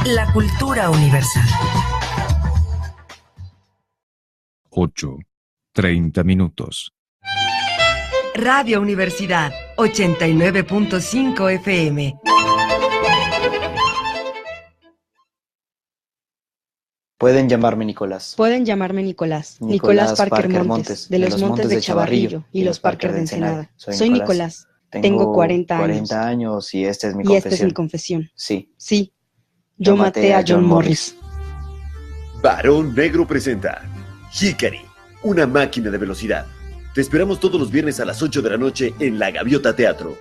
la cultura universal. 8:30. Radio Universidad, 89.5 FM. Pueden llamarme Nicolás. Pueden llamarme Nicolás. Nicolás Parker Montes, de los Montes de Chavarrillo y los Parker de Ensenada. Soy Nicolás. Tengo 40 años y esta es mi confesión. Y esta es mi confesión. Sí. Sí. Yo maté a John Morris. Barón Negro presenta Hikari, una máquina de velocidad. Te esperamos todos los viernes a las 8 de la noche en La Gaviota Teatro.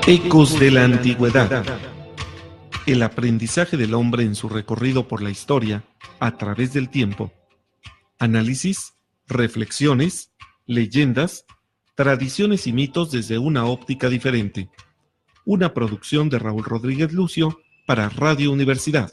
Ecos de la Antigüedad. El aprendizaje del hombre en su recorrido por la historia a través del tiempo. Análisis, reflexiones, leyendas, tradiciones y mitos desde una óptica diferente. Una producción de Raúl Rodríguez Lucio para Radio Universidad.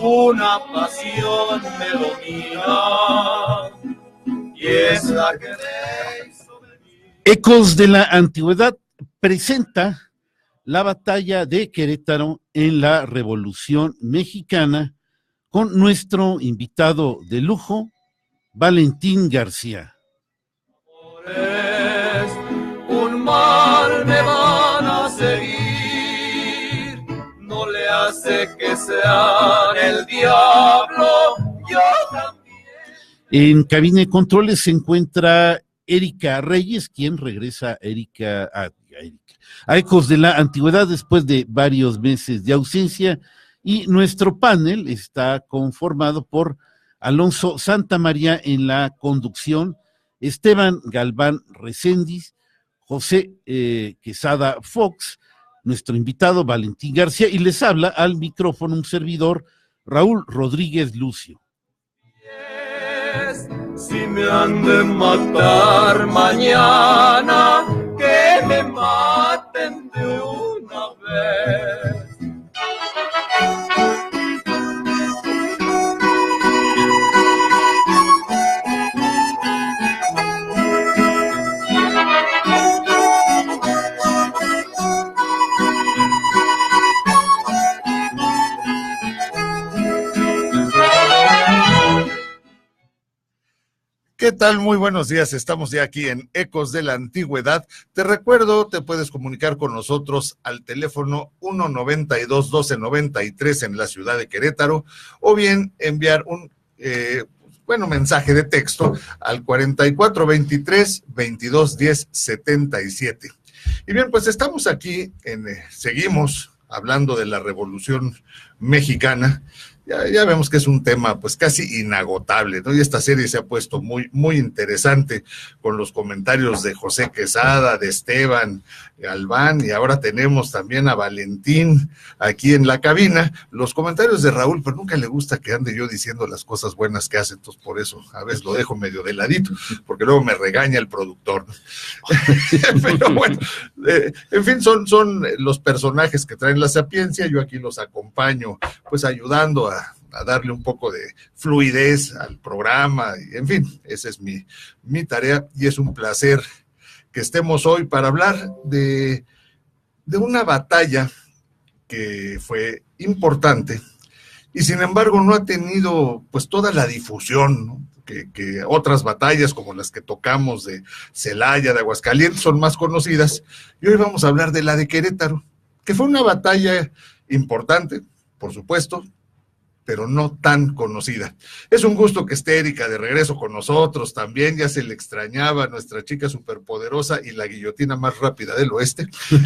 Una pasión me domina y es la que Ecos de la Antigüedad presenta la batalla de Querétaro en la Revolución Mexicana con nuestro invitado de lujo, Valentín García. Un mal me van a seguir, no le hace que sea el diablo, yo también. En cabina de controles se encuentra Erika Reyes, quien regresa a Ecos de la Antigüedad después de varios meses de ausencia, y nuestro panel está conformado por Alonso Santamaría en la conducción, Esteban Galván Recendis, José Quesada Fox, nuestro invitado Valentín García, y les habla al micrófono un servidor, Raúl Rodríguez Lucio. Si me han de matar mañana, que me maten de una vez. ¿Qué tal? Muy buenos días, estamos ya aquí en Ecos de la Antigüedad. Te recuerdo, te puedes comunicar con nosotros al teléfono 192-1293 en la ciudad de Querétaro, o bien enviar un mensaje de texto al 4423-2210-77. Y bien, pues estamos aquí, seguimos hablando de la Revolución Mexicana. Ya vemos que es un tema pues casi inagotable, ¿no? Y esta serie se ha puesto muy, muy interesante con los comentarios de José Quesada, de Esteban Galván, y ahora tenemos también a Valentín aquí en la cabina. Los comentarios de Raúl, pero nunca le gusta que ande yo diciendo las cosas buenas que hace, entonces por eso a veces lo dejo medio de ladito, porque luego me regaña el productor, ¿no? Pero bueno, en fin, son los personajes que traen la sapiencia. Yo aquí los acompaño, pues ayudando a darle un poco de fluidez al programa, y en fin, esa es mi tarea, y es un placer que estemos hoy para hablar de una batalla que fue importante y sin embargo no ha tenido pues toda la difusión, ¿no? que otras batallas como las que tocamos de Celaya, de Aguascalientes, son más conocidas, y hoy vamos a hablar de la de Querétaro, que fue una batalla importante, por supuesto, pero no tan conocida. Es un gusto que esté Erika de regreso con nosotros también, ya se le extrañaba, nuestra chica superpoderosa y la guillotina más rápida del oeste,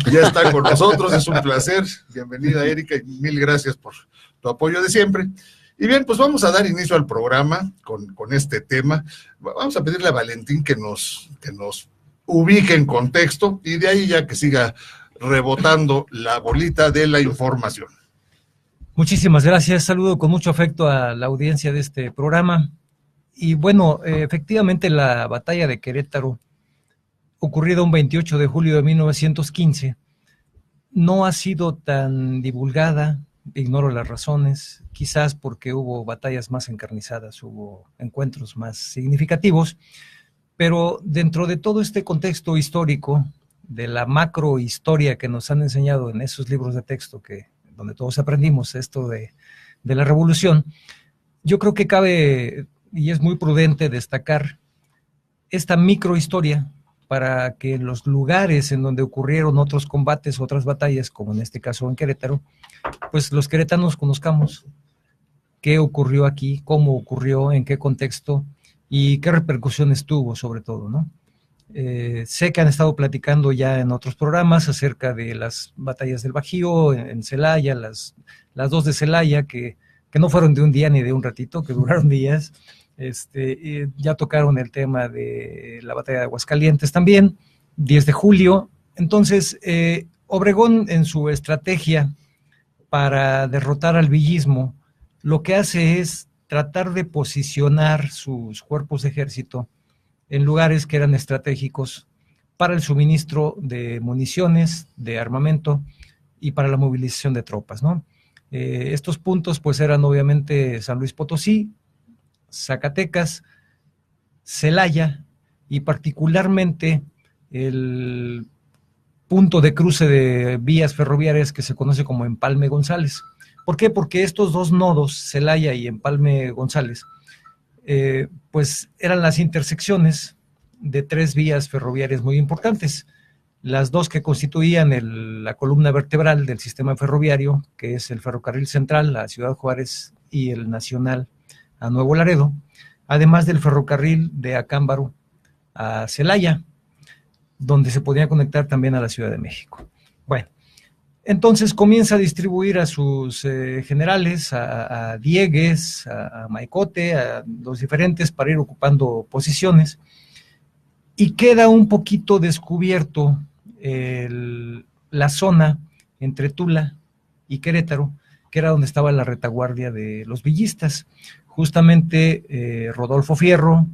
ya está con nosotros, es un placer. Bienvenida, Erika, y mil gracias por tu apoyo de siempre. Y bien, pues vamos a dar inicio al programa con este tema. Vamos a pedirle a Valentín que nos ubique en contexto, y de ahí ya que siga rebotando la bolita de la información. Muchísimas gracias, saludo con mucho afecto a la audiencia de este programa. Y bueno, efectivamente la batalla de Querétaro, ocurrida un 28 de julio de 1915, no ha sido tan divulgada, ignoro las razones, quizás porque hubo batallas más encarnizadas, hubo encuentros más significativos, pero dentro de todo este contexto histórico, de la macrohistoria que nos han enseñado en esos libros de texto donde todos aprendimos esto de la revolución, yo creo que cabe y es muy prudente destacar esta microhistoria para que en los lugares en donde ocurrieron otros combates, otras batallas, como en este caso en Querétaro, pues los queretanos conozcamos qué ocurrió aquí, cómo ocurrió, en qué contexto y qué repercusiones tuvo sobre todo, ¿no? Sé que han estado platicando ya en otros programas acerca de las batallas del Bajío, en Celaya, las dos de Celaya, que no fueron de un día ni de un ratito, que duraron días. Ya tocaron el tema de la batalla de Aguascalientes también, 10 de julio. Entonces, Obregón, en su estrategia para derrotar al villismo, lo que hace es tratar de posicionar sus cuerpos de ejército en lugares que eran estratégicos para el suministro de municiones, de armamento y para la movilización de tropas, ¿no? Estos puntos pues eran obviamente San Luis Potosí, Zacatecas, Celaya y particularmente el punto de cruce de vías ferroviarias que se conoce como Empalme González. ¿Por qué? Porque estos dos nodos, Celaya y Empalme González, pues eran las intersecciones de tres vías ferroviarias muy importantes. Las dos que constituían la columna vertebral del sistema ferroviario, que es el ferrocarril central a Ciudad Juárez y el nacional a Nuevo Laredo, además del ferrocarril de Acámbaro a Celaya, donde se podía conectar también a la Ciudad de México. Bueno, entonces comienza a distribuir a sus generales, a Diegues, a Maicote, a los diferentes para ir ocupando posiciones, y queda un poquito descubierto la zona entre Tula y Querétaro, que era donde estaba la retaguardia de los villistas. Justamente Rodolfo Fierro,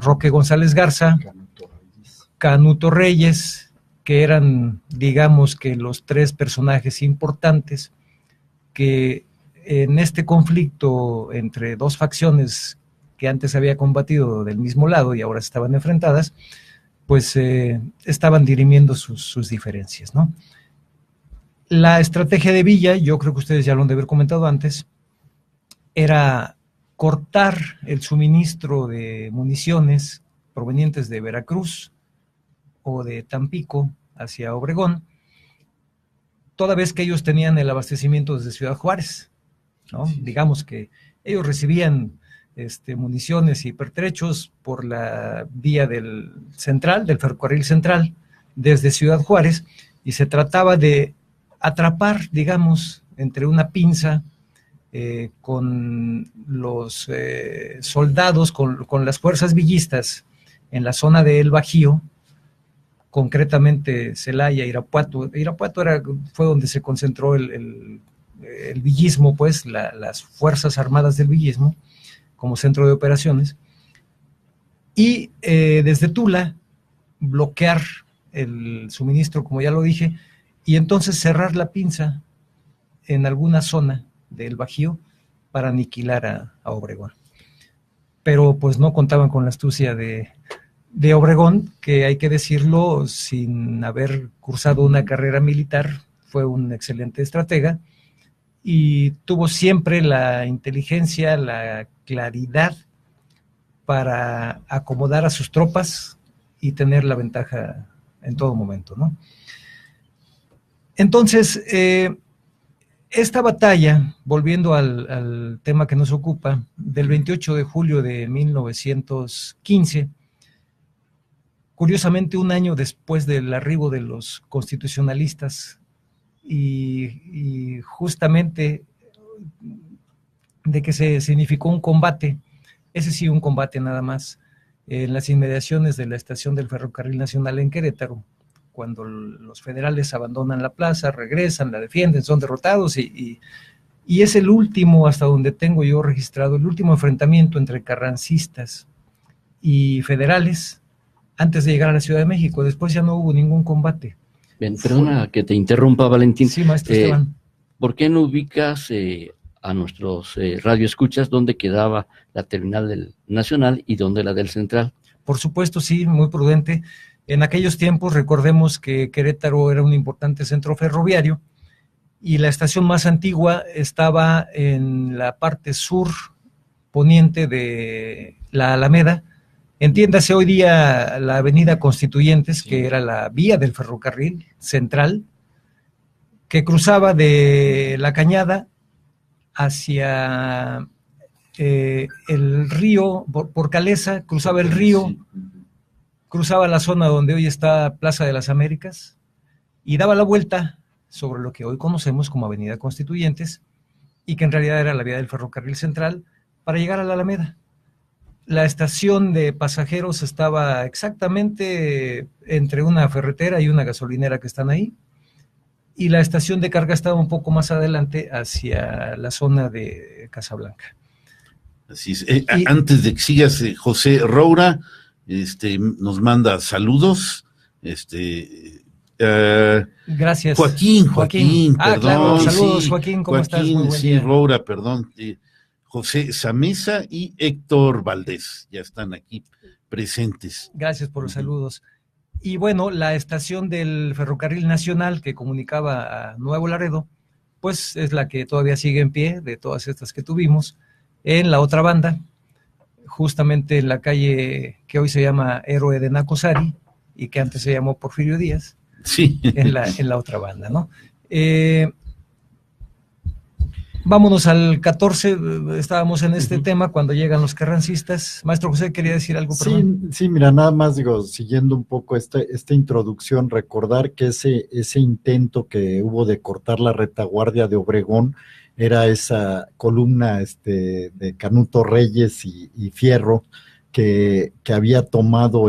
Roque González Garza, Canuto Reyes, que eran, digamos que los tres personajes importantes que en este conflicto entre dos facciones que antes había combatido del mismo lado y ahora estaban enfrentadas, pues estaban dirimiendo sus diferencias, ¿no? La estrategia de Villa, yo creo que ustedes ya lo han de haber comentado antes, era cortar el suministro de municiones provenientes de Veracruz o de Tampico hacia Obregón, toda vez que ellos tenían el abastecimiento desde Ciudad Juárez, ¿no? Sí. Digamos que ellos recibían municiones y pertrechos por la vía del ferrocarril central, desde Ciudad Juárez, y se trataba de atrapar, digamos, entre una pinza con los soldados, con las fuerzas villistas en la zona del Bajío, concretamente Celaya, Irapuato. Irapuato fue donde se concentró el villismo, pues, las fuerzas armadas del villismo, como centro de operaciones, y desde Tula bloquear el suministro, como ya lo dije, y entonces cerrar la pinza en alguna zona del Bajío para aniquilar a Obregón. Pero pues no contaban con la astucia de Obregón, que hay que decirlo, sin haber cursado una carrera militar, fue un excelente estratega y tuvo siempre la inteligencia, la claridad para acomodar a sus tropas y tener la ventaja en todo momento, ¿no? Entonces, esta batalla, volviendo al tema que nos ocupa, del 28 de julio de 1915, curiosamente un año después del arribo de los constitucionalistas y justamente de que se significó un combate, ese sí un combate nada más, en las inmediaciones de la estación del Ferrocarril Nacional en Querétaro, cuando los federales abandonan la plaza, regresan, la defienden, son derrotados y y es el último, hasta donde tengo yo registrado, el último enfrentamiento entre carrancistas y federales antes de llegar a la Ciudad de México. Después ya no hubo ningún combate. Bien, perdona que te interrumpa, Valentín. Sí, maestro Esteban. ¿Por qué no ubicas a nuestros radioescuchas dónde quedaba la terminal del Nacional y dónde la del Central? Por supuesto, sí, muy prudente. En aquellos tiempos, recordemos que Querétaro era un importante centro ferroviario y la estación más antigua estaba en la parte sur poniente de la Alameda. Entiéndase hoy día la avenida Constituyentes, sí, que era la vía del ferrocarril central, que cruzaba de la Cañada hacia el río, por Calesa, cruzaba el río, cruzaba la zona donde hoy está Plaza de las Américas y daba la vuelta sobre lo que hoy conocemos como Avenida Constituyentes y que en realidad era la vía del ferrocarril central para llegar a la Alameda. La estación de pasajeros estaba exactamente entre una ferretera y una gasolinera que están ahí, y la estación de carga estaba un poco más adelante hacia la zona de Casablanca. Así es. Antes de que sigas, José Roura nos manda saludos. Gracias. Joaquín, perdón. Claro, saludos, sí, Joaquín, ¿cómo estás? Muy buen día. Roura, perdón. José Samesa y Héctor Valdés ya están aquí presentes. Gracias por los saludos. Y bueno, la estación del Ferrocarril Nacional que comunicaba a Nuevo Laredo, pues es la que todavía sigue en pie de todas estas que tuvimos. En la otra banda, justamente en la calle que hoy se llama Héroe de Nacosari y que antes se llamó Porfirio Díaz, sí, en la otra banda, ¿no? Vámonos al 14, estábamos en este tema cuando llegan los carrancistas. Maestro José, ¿quería decir algo? Sí, mira, nada más digo, siguiendo un poco esta introducción, recordar que ese intento que hubo de cortar la retaguardia de Obregón era esa columna de Canuto Reyes y Fierro, que había tomado,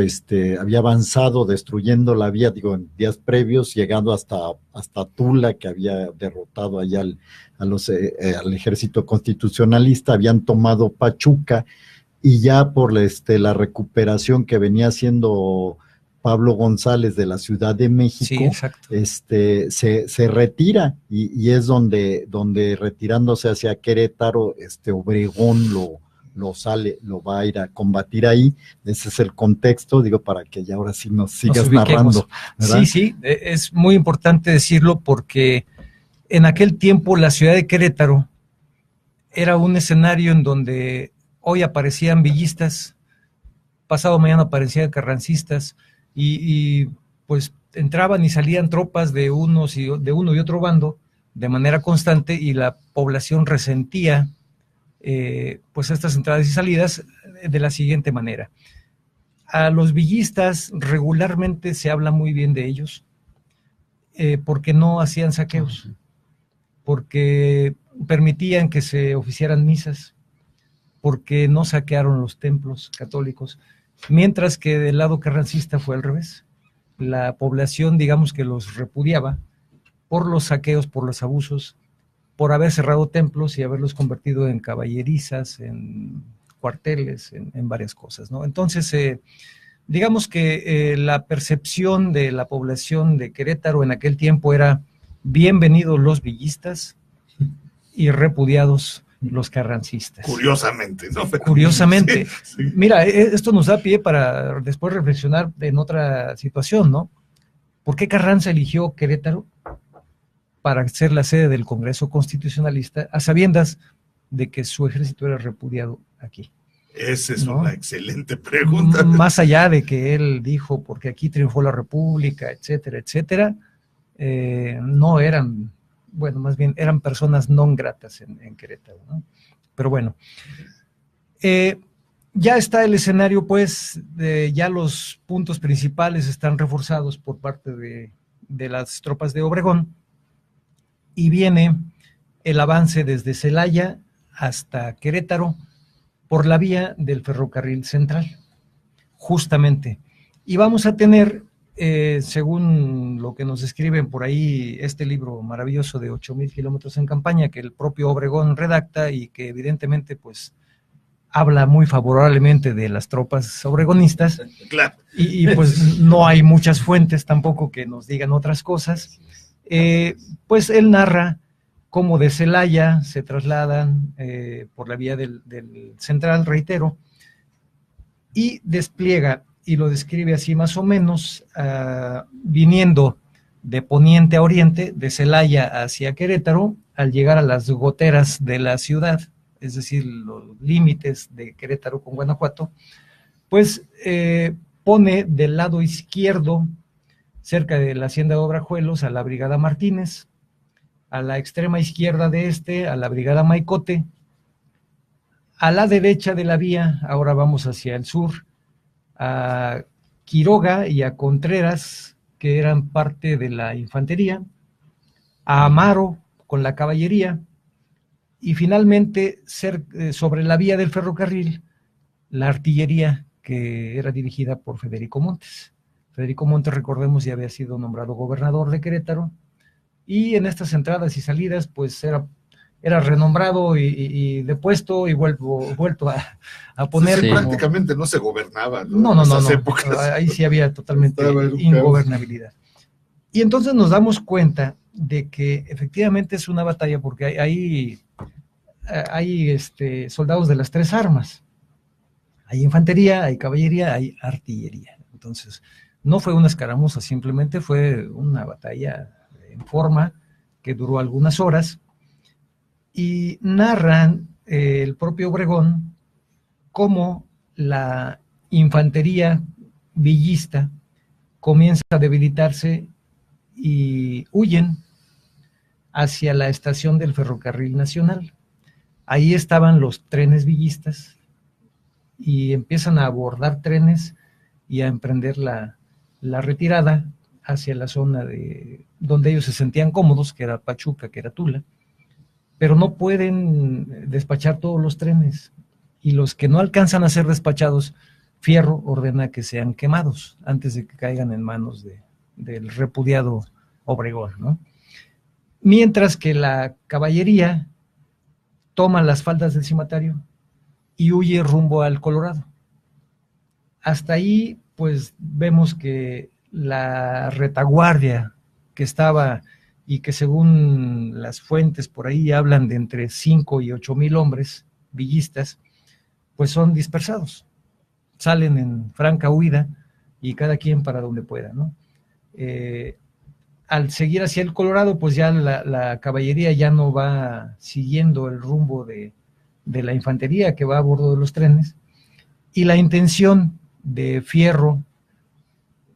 había avanzado destruyendo la vía, en días previos, llegando hasta Tula, que había derrotado allá al ejército constitucionalista, habían tomado Pachuca, y ya por la recuperación que venía haciendo Pablo González de la Ciudad de México, sí, se retira, y es donde retirándose hacia Querétaro, Obregón lo va a ir a combatir ahí. Ese es el contexto, para que ya ahora sí nos sigas narrando, ¿verdad? Sí, es muy importante decirlo porque en aquel tiempo la ciudad de Querétaro era un escenario en donde hoy aparecían villistas, pasado mañana aparecían carrancistas, y pues entraban y salían tropas de uno y otro bando de manera constante, y la población resentía pues estas entradas y salidas de la siguiente manera. A los villistas regularmente se habla muy bien de ellos, porque no hacían saqueos, porque permitían que se oficiaran misas, porque no saquearon los templos católicos, mientras que del lado carrancista fue al revés. La población, digamos que los repudiaba por los saqueos, por los abusos, por haber cerrado templos y haberlos convertido en caballerizas, en cuarteles, en varias cosas, ¿no? Entonces, digamos que la percepción de la población de Querétaro en aquel tiempo era bienvenidos los villistas y repudiados los carrancistas. Curiosamente, ¿no? Curiosamente. Sí. Mira, esto nos da pie para después reflexionar en otra situación, ¿no? ¿Por qué Carranza eligió Querétaro para ser la sede del Congreso Constitucionalista, a sabiendas de que su ejército era repudiado aquí? Esa es una excelente pregunta. Más allá de que él dijo, porque aquí triunfó la República, etcétera, etcétera, no eran, bueno, más bien eran personas non gratas en Querétaro, ¿no? Pero bueno, ya está el escenario, pues, ya los puntos principales están reforzados por parte de las tropas de Obregón, y viene el avance desde Celaya hasta Querétaro por la vía del ferrocarril central, justamente. Y vamos a tener según lo que nos escriben por ahí, este libro maravilloso de 8,000 kilómetros en campaña, que el propio Obregón redacta y que evidentemente pues habla muy favorablemente de las tropas obregonistas, claro. y pues no hay muchas fuentes tampoco que nos digan otras cosas, pues él narra cómo de Celaya se trasladan por la vía del Central, reitero, y despliega, y lo describe así más o menos, viniendo de poniente a oriente, de Celaya hacia Querétaro, al llegar a las goteras de la ciudad, es decir, los límites de Querétaro con Guanajuato, pues pone del lado izquierdo, cerca de la hacienda de Obrajuelos, a la Brigada Martínez, a la extrema izquierda de a la Brigada Maicote, a la derecha de la vía, ahora vamos hacia el sur, a Quiroga y a Contreras, que eran parte de la infantería, a Amaro con la caballería, y finalmente sobre la vía del ferrocarril, la artillería, que era dirigida por Federico Montes. Federico Montes, recordemos, ya había sido nombrado gobernador de Querétaro, y en estas entradas y salidas pues era renombrado y depuesto y vuelto a poner... Sí, prácticamente no se gobernaba, ¿no? No, ahí sí había totalmente ingobernabilidad. Y entonces nos damos cuenta de que efectivamente es una batalla, porque hay soldados de las tres armas. Hay infantería, hay caballería, hay artillería. Entonces, no fue una escaramuza, simplemente fue una batalla en forma que duró algunas horas, y narran el propio Obregón cómo la infantería villista comienza a debilitarse y huyen hacia la estación del Ferrocarril Nacional. Ahí estaban los trenes villistas y empiezan a abordar trenes y a emprender la retirada hacia la zona donde ellos se sentían cómodos, que era Pachuca, que era Tula, pero no pueden despachar todos los trenes, y los que no alcanzan a ser despachados, Fierro ordena que sean quemados antes de que caigan en manos del repudiado Obregón, ¿no? Mientras que la caballería toma las faldas del Cimatario y huye rumbo al Colorado. Hasta ahí, pues, vemos que la retaguardia que estaba, y que según las fuentes por ahí hablan de entre 5 y 8,000 hombres villistas, pues son dispersados, salen en franca huida y cada quien para donde pueda, ¿no? Al seguir hacia el Colorado, pues ya la caballería ya no va siguiendo el rumbo de la infantería que va a bordo de los trenes, y la intención de Fierro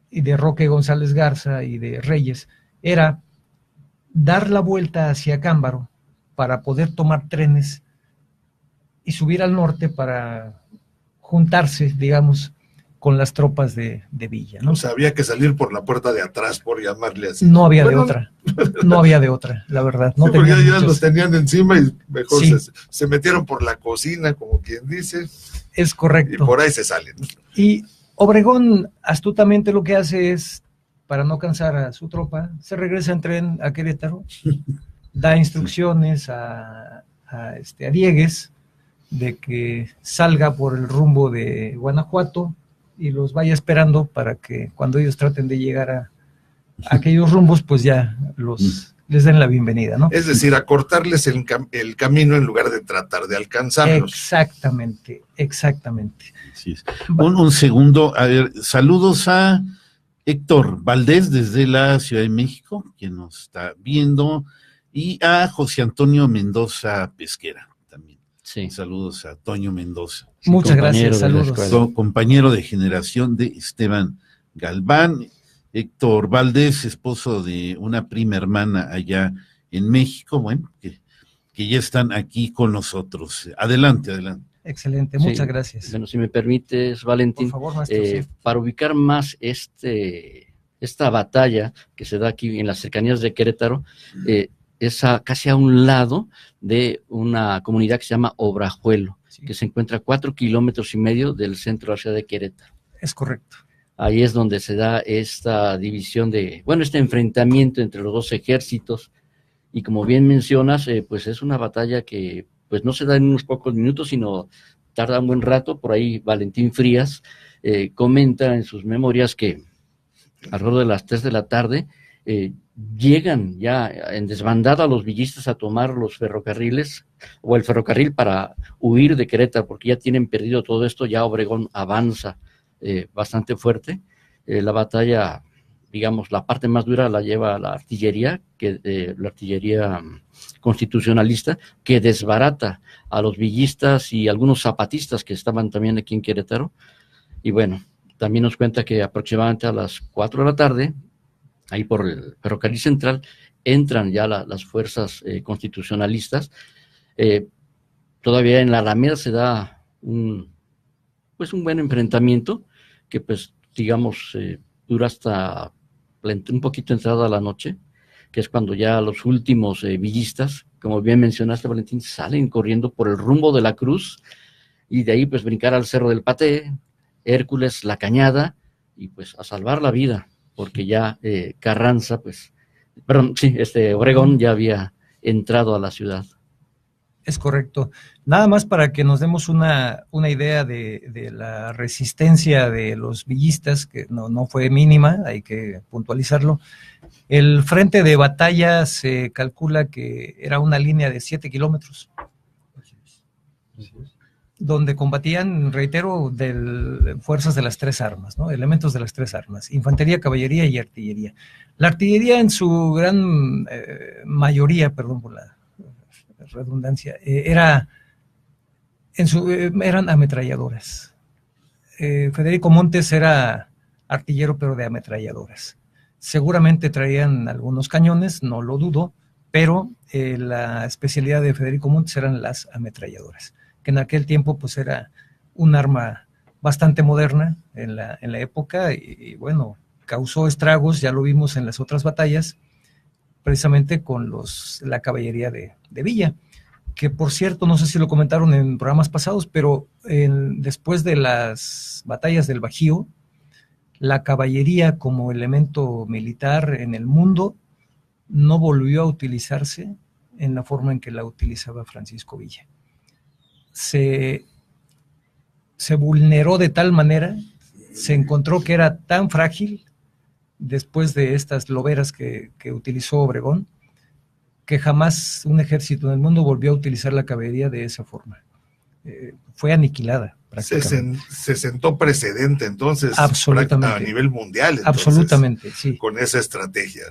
y de Roque González Garza y de Reyes era dar la vuelta hacia Cámbaro para poder tomar trenes y subir al norte para juntarse, digamos, con las tropas de Villa, ¿no? O sea, había que salir por la puerta de atrás, por llamarle así. No había de otra, la verdad. No, sí, porque ya los tenían encima y mejor sí, se metieron por la cocina, como quien dice. Es correcto. Y por ahí se salen. Y Obregón astutamente lo que hace es, para no cansar a su tropa, se regresa en tren a Querétaro, da instrucciones a Diegues de que salga por el rumbo de Guanajuato y los vaya esperando para que cuando ellos traten de llegar a aquellos rumbos, pues ya les den la bienvenida, ¿no? Es decir, acortarles el camino en lugar de tratar de alcanzarlos. Exactamente. Sí. Un segundo, a ver, saludos a Héctor Valdés desde la Ciudad de México, quien nos está viendo, y a José Antonio Mendoza Pesquera también. Sí. Saludos a Toño Mendoza. Muchas gracias, saludos. Compañero de generación de Esteban Galván. Héctor Valdés, esposo de una prima hermana allá en México, bueno, que ya están aquí con nosotros. Adelante. Excelente, muchas gracias. Bueno, si me permites, Valentín, por favor, maestro, sí, para ubicar más esta batalla que se da aquí en las cercanías de Querétaro, es casi a un lado de una comunidad que se llama Obrajuelo, que se encuentra a 4,5 kilómetros del centro de la ciudad de Querétaro. Es correcto. ahí es donde se da esta división este enfrentamiento entre los dos ejércitos, y como bien mencionas, pues es una batalla que pues no se da en unos pocos minutos, sino tarda un buen rato. Por ahí Valentín Frías comenta en sus memorias que alrededor de las 3 de la tarde llegan ya en desbandada los villistas a tomar los ferrocarriles o el ferrocarril para huir de Querétaro, porque ya tienen perdido todo esto. Ya Obregón avanza bastante fuerte. La batalla, digamos, la parte más dura la lleva la artillería constitucionalista, que desbarata a los villistas y algunos zapatistas que estaban también aquí en Querétaro. Y bueno, también nos cuenta que aproximadamente a las 4 de la tarde, ahí por el ferrocarril central, entran ya las fuerzas constitucionalistas. Todavía en la Alameda se da un buen enfrentamiento que, pues, digamos, dura hasta un poquito entrada la noche, que es cuando ya los últimos villistas, como bien mencionaste, Valentín, salen corriendo por el rumbo de la Cruz, y de ahí pues brincar al Cerro del Paté, Hércules, La Cañada, y pues a salvar la vida, porque ya Obregón ya había entrado a la ciudad. Es correcto. Nada más para que nos demos una idea de la resistencia de los villistas, que no fue mínima, hay que puntualizarlo. El frente de batalla se calcula que era una línea de 7 kilómetros, donde combatían, reitero, fuerzas de las tres armas, ¿no? Elementos de las tres armas: infantería, caballería y artillería. La artillería en su gran mayoría, perdón por la redundancia, eran ametralladoras. Federico Montes era artillero, pero de ametralladoras. Seguramente traían algunos cañones, no lo dudo, pero la especialidad de Federico Montes eran las ametralladoras, que en aquel tiempo pues era un arma bastante moderna en la época, y bueno, causó estragos, ya lo vimos en las otras batallas, precisamente con la caballería de Villa, que por cierto, no sé si lo comentaron en programas pasados, pero después de las batallas del Bajío, la caballería como elemento militar en el mundo no volvió a utilizarse en la forma en que la utilizaba Francisco Villa. Se vulneró de tal manera, se encontró que era tan frágil después de estas loberas que utilizó Obregón, que jamás un ejército en el mundo volvió a utilizar la caballería de esa forma. Fue aniquilada prácticamente. Se sentó precedente entonces a nivel mundial. Entonces, absolutamente, sí. Con esa estrategia.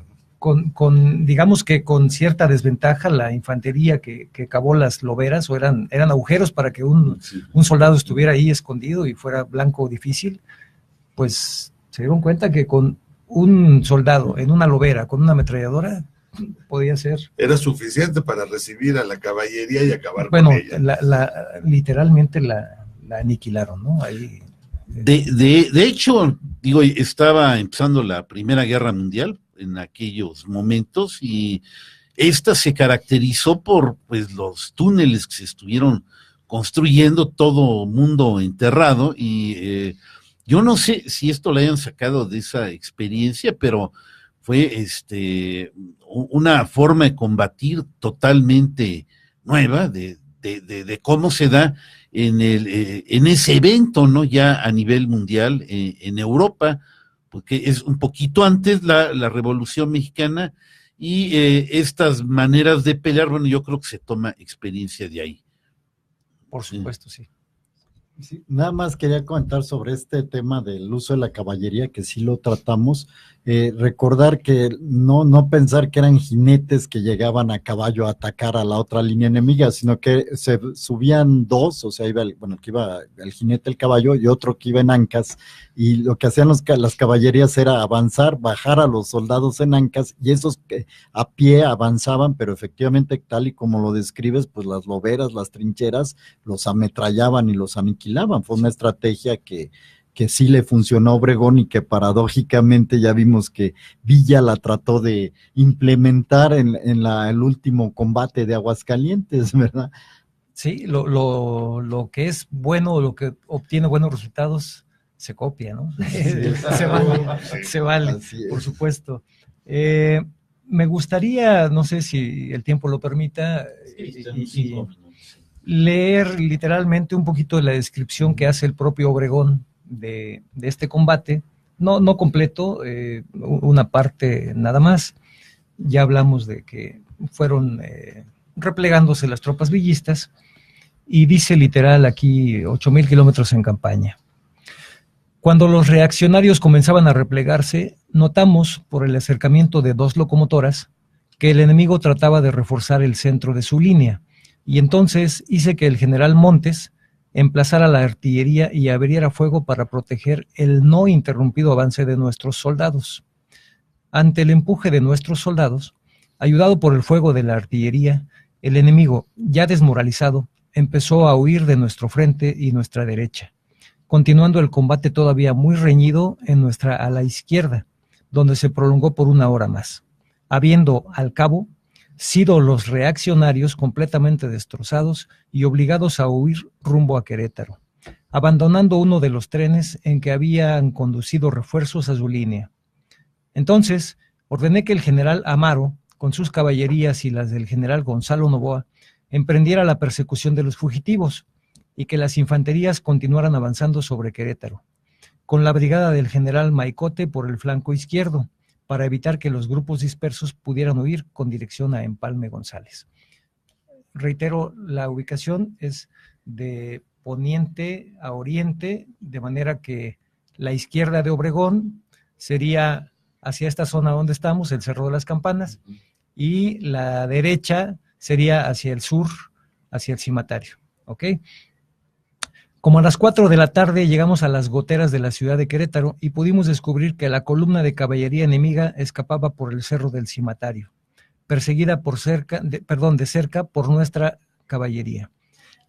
Digamos que con cierta desventaja, la infantería que cavó las loberas, o eran agujeros para que un soldado estuviera ahí escondido y fuera blanco difícil, pues se dieron cuenta que con un soldado en una lobera con una ametralladora podía ser. Era suficiente para recibir a la caballería y acabar con ella. Literalmente la aniquilaron, ¿no? Ahí. De hecho, digo, estaba empezando la Primera Guerra Mundial en aquellos momentos, y esta se caracterizó por pues los túneles que se estuvieron construyendo, todo mundo enterrado, y yo no sé si esto lo hayan sacado de esa experiencia, pero fue una forma de combatir totalmente nueva de cómo se da en ese evento, ¿no? Ya a nivel mundial en Europa, porque es un poquito antes la Revolución Mexicana, y estas maneras de pelear, bueno, yo creo que se toma experiencia de ahí. Por supuesto, sí. Sí, nada más quería comentar sobre este tema del uso de la caballería, que sí lo tratamos. Recordar que no pensar que eran jinetes que llegaban a caballo a atacar a la otra línea enemiga, sino que se subían dos, o sea, que iba el jinete, el caballo, y otro que iba en ancas, y lo que hacían las caballerías era avanzar, bajar a los soldados en ancas, y esos que a pie avanzaban, pero efectivamente, tal y como lo describes, pues las loberas, las trincheras, los ametrallaban y los aniquilaban. Fue una estrategia que sí le funcionó a Obregón, y que paradójicamente ya vimos que Villa la trató de implementar en el último combate de Aguascalientes, ¿verdad? Sí, lo que es bueno, lo que obtiene buenos resultados, se copia, ¿no? Sí, se vale, por supuesto. Me gustaría, no sé si el tiempo lo permita, leer literalmente un poquito de la descripción que hace el propio Obregón de este combate, no completo, una parte nada más. Ya hablamos de que fueron replegándose las tropas villistas, y dice literal aquí 8,000 kilómetros en campaña. Cuando los reaccionarios comenzaban a replegarse, notamos por el acercamiento de 2 locomotoras que el enemigo trataba de reforzar el centro de su línea, y entonces hice que el general Montes emplazara la artillería y abriera fuego para proteger el no interrumpido avance de nuestros soldados. Ante el empuje de nuestros soldados, ayudado por el fuego de la artillería, el enemigo, ya desmoralizado, empezó a huir de nuestro frente y nuestra derecha, continuando el combate todavía muy reñido en nuestra ala izquierda, donde se prolongó por 1 hora más, habiendo, al cabo, sido los reaccionarios completamente destrozados y obligados a huir rumbo a Querétaro, abandonando uno de los trenes en que habían conducido refuerzos a su línea. Entonces, ordené que el general Amaro, con sus caballerías y las del general Gonzalo Novoa, emprendiera la persecución de los fugitivos y que las infanterías continuaran avanzando sobre Querétaro, con la brigada del general Maicote por el flanco izquierdo, para evitar que los grupos dispersos pudieran huir con dirección a Empalme González. Reitero, la ubicación es de poniente a oriente, de manera que la izquierda de Obregón sería hacia esta zona donde estamos, el Cerro de las Campanas, y la derecha sería hacia el sur, hacia el Cimatario, ¿ok? Como a las 4 de la tarde llegamos a las goteras de la ciudad de Querétaro y pudimos descubrir que la columna de caballería enemiga escapaba por el Cerro del Cimatario, perseguida de cerca por nuestra caballería.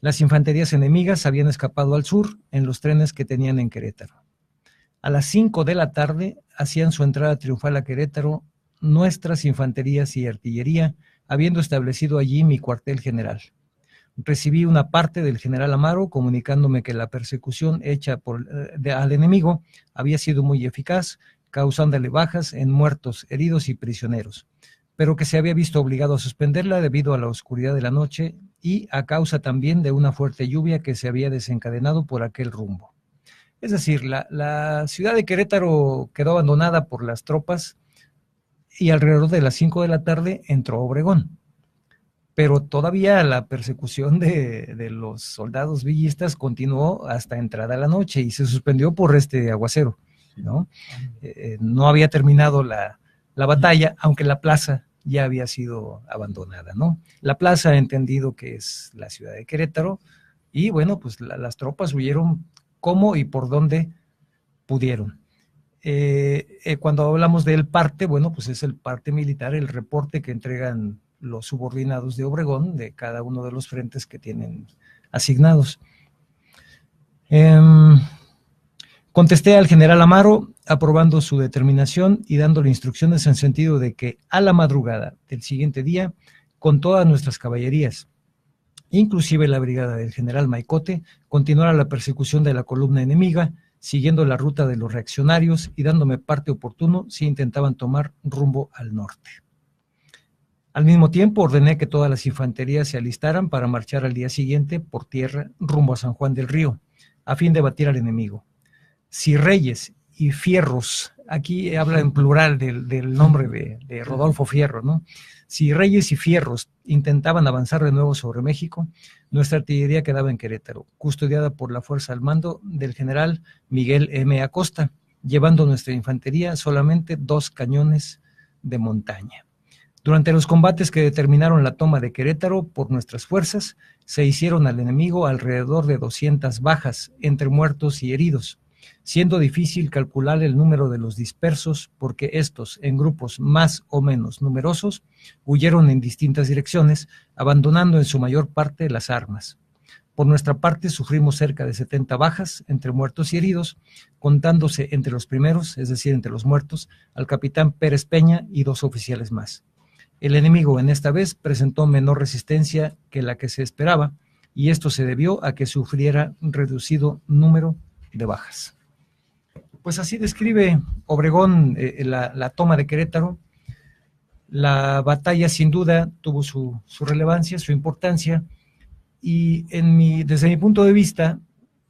Las infanterías enemigas habían escapado al sur en los trenes que tenían en Querétaro. A las 5 de la tarde hacían su entrada triunfal a Querétaro nuestras infanterías y artillería, habiendo establecido allí mi cuartel general. Recibí una parte del general Amaro comunicándome que la persecución hecha al enemigo había sido muy eficaz, causándole bajas en muertos, heridos y prisioneros, pero que se había visto obligado a suspenderla debido a la oscuridad de la noche y a causa también de una fuerte lluvia que se había desencadenado por aquel rumbo. Es decir, la ciudad de Querétaro quedó abandonada por las tropas y alrededor de las 5 de la tarde entró Obregón. Pero todavía la persecución de los soldados villistas continuó hasta entrada la noche y se suspendió por este aguacero, ¿no? No había terminado la batalla, aunque la plaza ya había sido abandonada, ¿no? La plaza ha entendido que es la ciudad de Querétaro y bueno, pues las tropas huyeron cómo y por dónde pudieron. Cuando hablamos del parte, bueno, pues es el parte militar, el reporte que entregan los subordinados de Obregón de cada uno de los frentes que tienen asignados. Contesté al general Amaro aprobando su determinación y dándole instrucciones en sentido de que a la madrugada del siguiente día, con todas nuestras caballerías, inclusive la brigada del general Maicote, continuara la persecución de la columna enemiga, siguiendo la ruta de los reaccionarios y dándome parte oportuno si intentaban tomar rumbo al norte. Al mismo tiempo ordené que todas las infanterías se alistaran para marchar al día siguiente por tierra rumbo a San Juan del Río, a fin de batir al enemigo. Si Reyes y Fierros, aquí habla en plural del nombre de Rodolfo Fierro, ¿no? Si Reyes y Fierros intentaban avanzar de nuevo sobre México, nuestra artillería quedaba en Querétaro, custodiada por la fuerza al mando del general Miguel M. Acosta, llevando nuestra infantería solamente 2 cañones de montaña. Durante los combates que determinaron la toma de Querétaro por nuestras fuerzas, se hicieron al enemigo alrededor de 200 bajas, entre muertos y heridos, siendo difícil calcular el número de los dispersos porque estos, en grupos más o menos numerosos, huyeron en distintas direcciones, abandonando en su mayor parte las armas. Por nuestra parte sufrimos cerca de 70 bajas, entre muertos y heridos, contándose entre los primeros, es decir, entre los muertos, al capitán Pérez Peña y 2 oficiales más. El enemigo en esta vez presentó menor resistencia que la que se esperaba, y esto se debió a que sufriera reducido número de bajas. Pues así describe Obregón la toma de Querétaro. La batalla sin duda tuvo su relevancia, su importancia, y desde mi punto de vista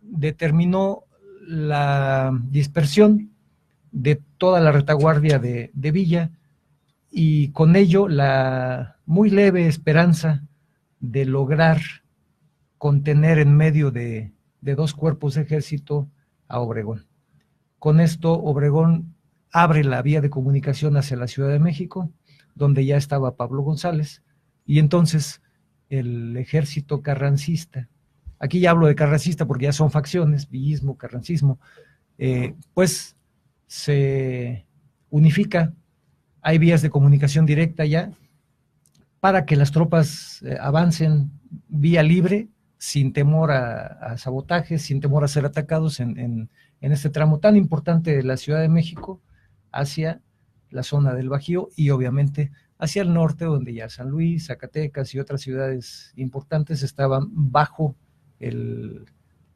determinó la dispersión de toda la retaguardia de Villa, y con ello la muy leve esperanza de lograr contener en medio de dos cuerpos de ejército a Obregón. Con esto Obregón abre la vía de comunicación hacia la Ciudad de México, donde ya estaba Pablo González, y entonces el ejército carrancista, aquí ya hablo de carrancista porque ya son facciones, villismo, carrancismo, pues se unifica, hay vías de comunicación directa ya, para que las tropas avancen vía libre, sin temor a sabotajes, sin temor a ser atacados en este tramo tan importante de la Ciudad de México hacia la zona del Bajío y obviamente hacia el norte, donde ya San Luis, Zacatecas y otras ciudades importantes estaban bajo el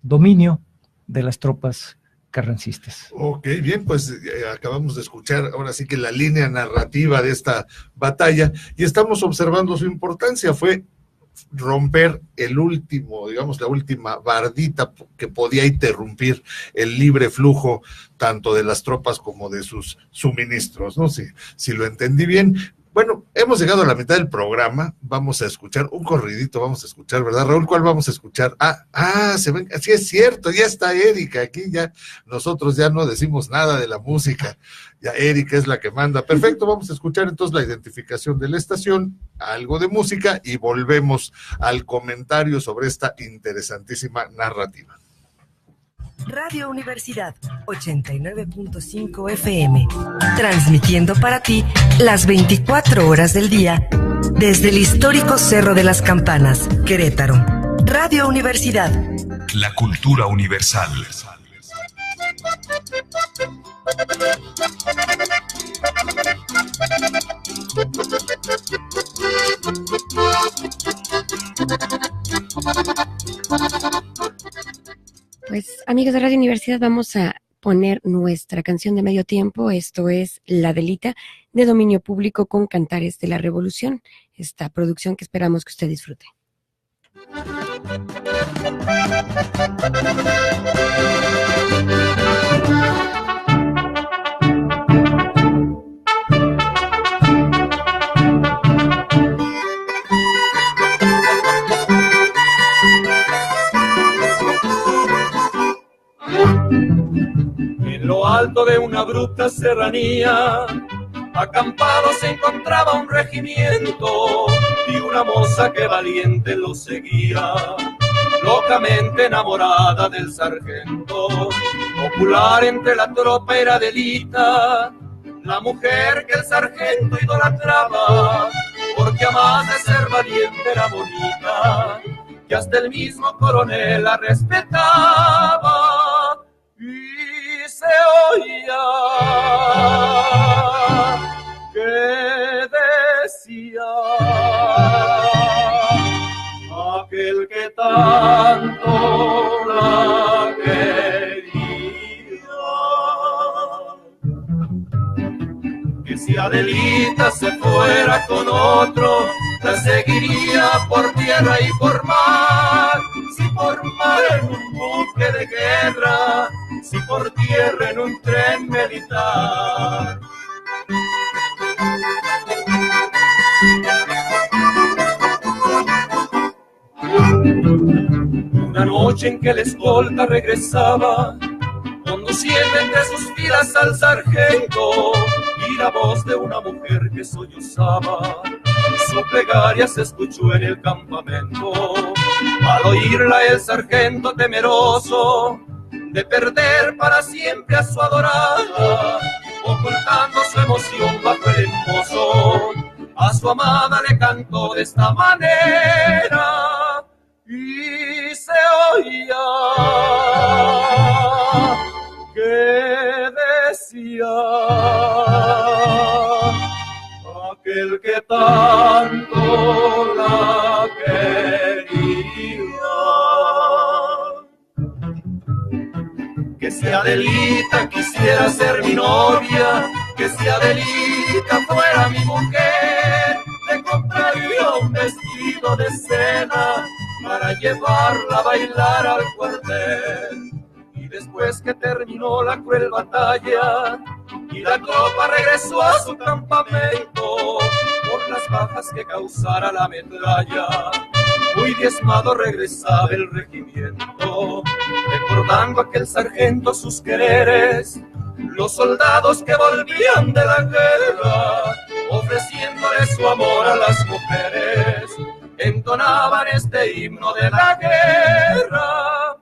dominio de las tropas carrancistas. Ok, bien, pues acabamos de escuchar ahora sí que la línea narrativa de esta batalla y estamos observando su importancia. Fue romper el último, digamos, la última bardita que podía interrumpir el libre flujo tanto de las tropas como de sus suministros, ¿no? Si lo entendí bien. Bueno, hemos llegado a la mitad del programa, vamos a escuchar un corridito, vamos a escuchar, ¿verdad, Raúl? ¿Cuál vamos a escuchar? Sí es cierto, ya está Erika aquí, ya nosotros ya no decimos nada de la música, ya Erika es la que manda. Perfecto, vamos a escuchar entonces la identificación de la estación, algo de música y volvemos al comentario sobre esta interesantísima narrativa. Radio Universidad 89.5 FM, transmitiendo para ti las 24 horas del día desde el histórico Cerro de las Campanas, Querétaro. Radio Universidad. La cultura universal. Pues amigos de Radio Universidad, vamos a poner nuestra canción de medio tiempo. Esto es La Delita, de dominio público, con Cantares de la Revolución, esta producción que esperamos que usted disfrute. En lo alto de una abrupta serranía, acampado se encontraba un regimiento y una moza que valiente lo seguía, locamente enamorada del sargento. Popular entre la tropa era Delita, la mujer que el sargento idolatraba, porque a más de ser valiente era bonita, que hasta el mismo coronel la respetaba. Y se oía que decía aquel que tanto la quería, que si Adelita se fuera con otro, la seguiría por tierra y por mar, si por mar en un buque de guerra, si por tierra en un tren militar. Una noche en que la escolta regresaba, conduciendo entre sus filas al sargento, y la voz de una mujer que sollozaba, su plegaria se escuchó en el campamento. Al oírla el sargento, temeroso de perder para siempre a su adorada, ocultando su emoción bajo el embozo, a su amada le cantó de esta manera, y se oía que decía aquel que tanto la quería, que si Adelita quisiera ser mi novia, que si Adelita fuera mi mujer, le compraría un vestido de seda para llevarla a bailar al cuartel. Y después que terminó la cruel batalla y la tropa regresó a su campamento por las bajas que causara la metralla, muy diezmado regresaba el regimiento, recordando a aquel sargento sus quereres, los soldados que volvían de la guerra, ofreciéndole su amor a las mujeres, entonaban este himno de la guerra.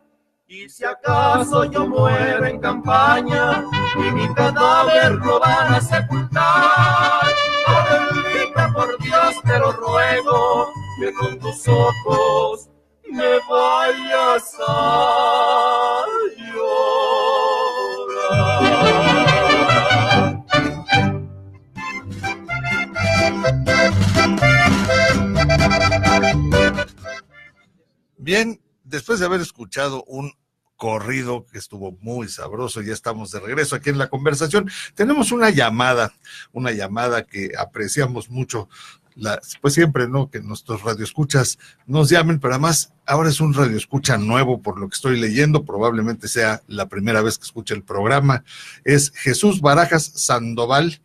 Y si acaso yo muero en campaña y mi cadáver lo van a sepultar, Adelita, por Dios te lo ruego, que con tus ojos me vayas a llorar. Bien, después de haber escuchado un corrido que estuvo muy sabroso, ya estamos de regreso aquí en la conversación. Tenemos una llamada que apreciamos mucho, pues siempre, ¿no?, que nuestros radioescuchas nos llamen, pero además ahora es un radioescucha nuevo por lo que estoy leyendo, probablemente sea la primera vez que escuche el programa. Es Jesús Barajas Sandoval.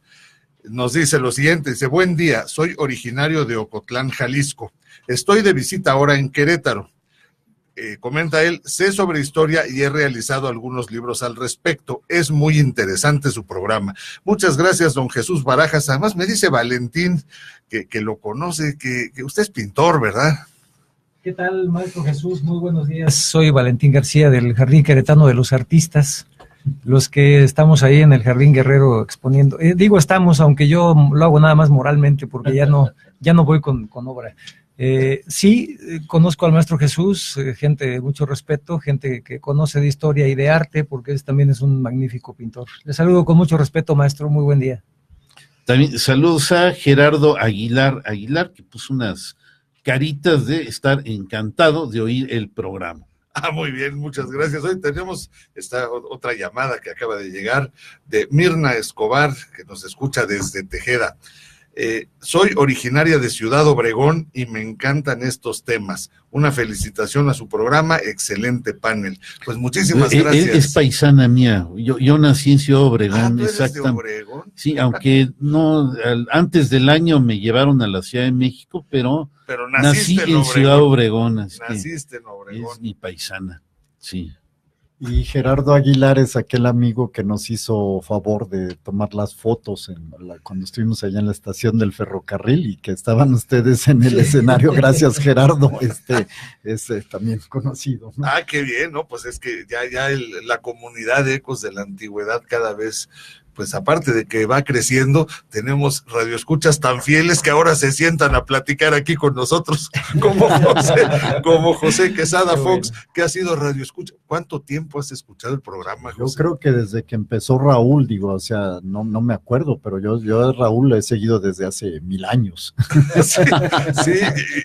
Nos dice lo siguiente, dice: buen día, soy originario de Ocotlán, Jalisco. Estoy de visita ahora en Querétaro. Comenta él, sé sobre historia y he realizado algunos libros al respecto. Es muy interesante su programa. Muchas gracias, don Jesús Barajas. Además me dice Valentín, que lo conoce, que usted es pintor, ¿verdad? ¿Qué tal, maestro Jesús? Muy buenos días. Soy Valentín García del Jardín Queretano de los Artistas, los que estamos ahí en el Jardín Guerrero exponiendo. Digo estamos, aunque yo lo hago nada más moralmente, porque ya no voy con obra. Sí, conozco al maestro Jesús, gente de mucho respeto, gente que conoce de historia y de arte, porque también es un magnífico pintor. Le saludo con mucho respeto, maestro, muy buen día. También saludos a Gerardo Aguilar, que puso unas caritas de estar encantado de oír el programa. Ah, muy bien, muchas gracias. Hoy tenemos esta otra llamada que acaba de llegar de Mirna Escobar, que nos escucha desde Tejeda. Soy originaria de Ciudad Obregón y me encantan estos temas. Una felicitación a su programa, excelente panel. Pues muchísimas gracias. Es paisana mía, yo nací en Ciudad Obregón. ¿Tú eres de Obregón? Sí, aunque no, antes del año me llevaron a la Ciudad de México, pero nací en Ciudad Obregón. Naciste en Obregón. Es mi paisana, sí. Y Gerardo Aguilar es aquel amigo que nos hizo favor de tomar las fotos cuando estuvimos allá en la estación del ferrocarril y que estaban ustedes en el escenario. Gracias, Gerardo, es también conocido, ¿no? Ah, qué bien, ¿no? Pues es que ya la comunidad de Ecos de la Antigüedad cada vez, pues aparte de que va creciendo, tenemos radioescuchas tan fieles que ahora se sientan a platicar aquí con nosotros, como José Quesada Fox, que ha sido radioescucha. ¿Cuánto tiempo has escuchado el programa, José? Yo creo que desde que empezó Raúl, no me acuerdo, pero yo a Raúl lo he seguido desde hace 1000 años. Sí,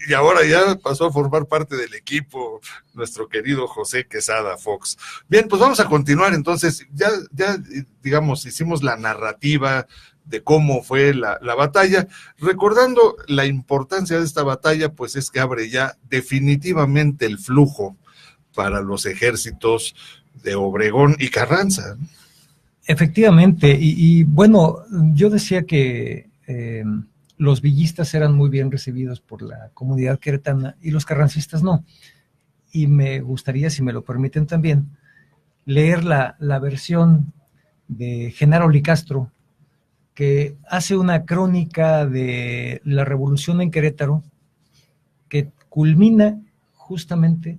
y ahora ya pasó a formar parte del equipo nuestro querido José Quesada Fox. Bien, pues vamos a continuar entonces, ya digamos, hicimos la narrativa de cómo fue la batalla, recordando la importancia de esta batalla, pues es que abre ya definitivamente el flujo para los ejércitos de Obregón y Carranza. Efectivamente, y bueno, yo decía que los villistas eran muy bien recibidos por la comunidad queretana y los carrancistas no, y me gustaría, si me lo permiten también, leer la versión de Genaro Licastro, que hace una crónica de la revolución en Querétaro que culmina justamente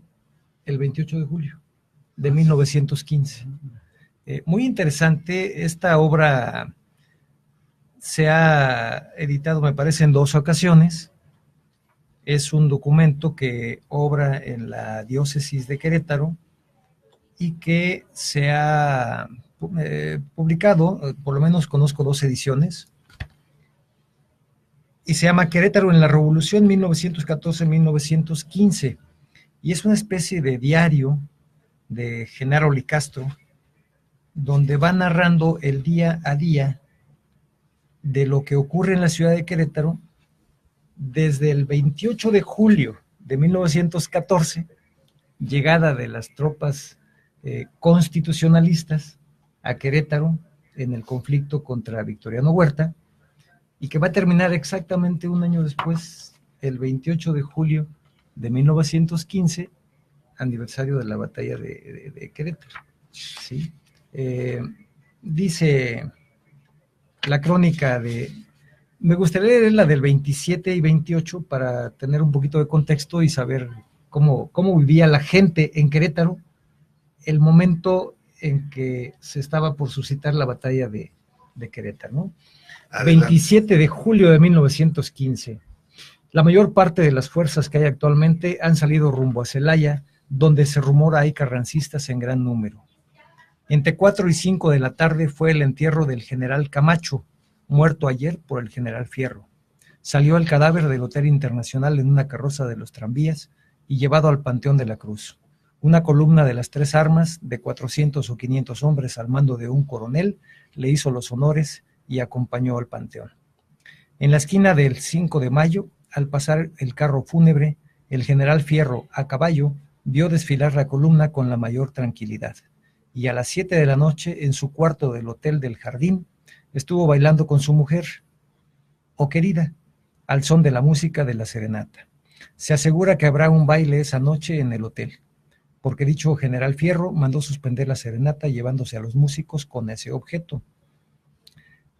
el 28 de julio de 1915. Muy interesante, esta obra se ha editado, me parece, en 2 ocasiones. Es un documento que obra en la diócesis de Querétaro y que se ha publicado, por lo menos conozco 2 ediciones, y se llama Querétaro en la Revolución 1914-1915, y es una especie de diario de Genaro Licastro, donde va narrando el día a día de lo que ocurre en la ciudad de Querétaro desde el 28 de julio de 1914, llegada de las tropas constitucionalistas a Querétaro en el conflicto contra Victoriano Huerta, y que va a terminar exactamente un año después, el 28 de julio de 1915, aniversario de la batalla de Querétaro. ¿Sí? Dice la crónica me gustaría leer la del 27 y 28 para tener un poquito de contexto y saber cómo vivía la gente en Querétaro el momento en que se estaba por suscitar la batalla de Querétaro, ¿no? 27 de julio de 1915. La mayor parte de las fuerzas que hay actualmente han salido rumbo a Celaya, donde se rumora hay carrancistas en gran número. Entre 4 y 5 de la tarde fue el entierro del general Camacho, muerto ayer por el general Fierro. Salió el cadáver del Hotel Internacional en una carroza de los tranvías y llevado al Panteón de la Cruz. Una columna de las 3 armas, de 400 o 500 hombres al mando de un coronel, le hizo los honores y acompañó al panteón. En la esquina del 5 de mayo, al pasar el carro fúnebre, el general Fierro, a caballo, vio desfilar la columna con la mayor tranquilidad, y a las 7 de la noche, en su cuarto del Hotel del Jardín, estuvo bailando con su mujer, o querida, al son de la música de la serenata. Se asegura que habrá un baile esa noche en el hotel, porque dicho general Fierro mandó suspender la serenata llevándose a los músicos con ese objeto.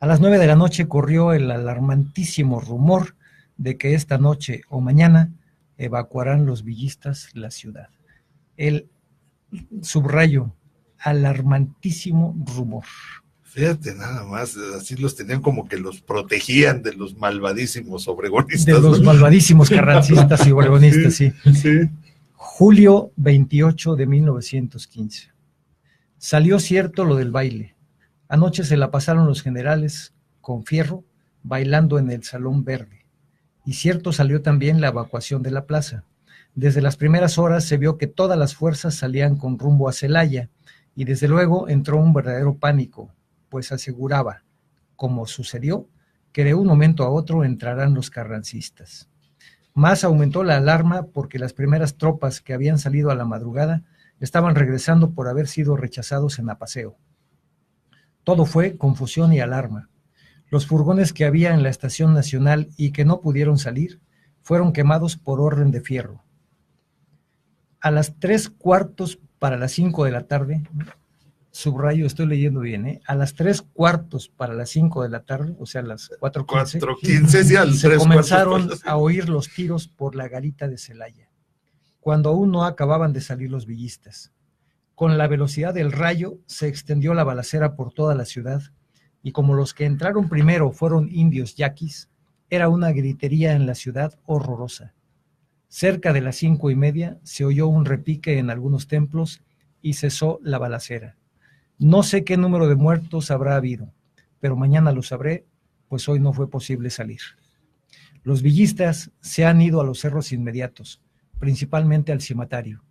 A las 9 de la noche corrió el alarmantísimo rumor de que esta noche o mañana evacuarán los villistas la ciudad. El subrayo, alarmantísimo rumor. Fíjate nada más, así los tenían como que los protegían de los malvadísimos obregonistas. De los malvadísimos carrancistas y obregonistas, sí. Julio 28 de 1915. Salió cierto lo del baile. Anoche se la pasaron los generales con Fierro bailando en el Salón Verde. Y cierto salió también la evacuación de la plaza. Desde las primeras horas se vio que todas las fuerzas salían con rumbo a Celaya, y desde luego entró un verdadero pánico, pues aseguraba, como sucedió, que de un momento a otro entrarán los carrancistas. Más aumentó la alarma porque las primeras tropas que habían salido a la madrugada estaban regresando por haber sido rechazados en Apaseo. Todo fue confusión y alarma. Los furgones que había en la Estación Nacional y que no pudieron salir fueron quemados por orden de Fierro. A las 3:15 para las 5 de la tarde, subrayo, estoy leyendo bien, a las 3:15 para las 5 de la tarde, o sea, a las 4:15, se comenzaron a oír los tiros por la garita de Celaya, cuando aún no acababan de salir los villistas. Con la velocidad del rayo se extendió la balacera por toda la ciudad, y como los que entraron primero fueron indios yaquis, era una gritería en la ciudad horrorosa. Cerca de las 5:30 se oyó un repique en algunos templos y cesó la balacera. No sé qué número de muertos habrá habido, pero mañana lo sabré, pues hoy no fue posible salir. Los villistas se han ido a los cerros inmediatos, principalmente al cimatario.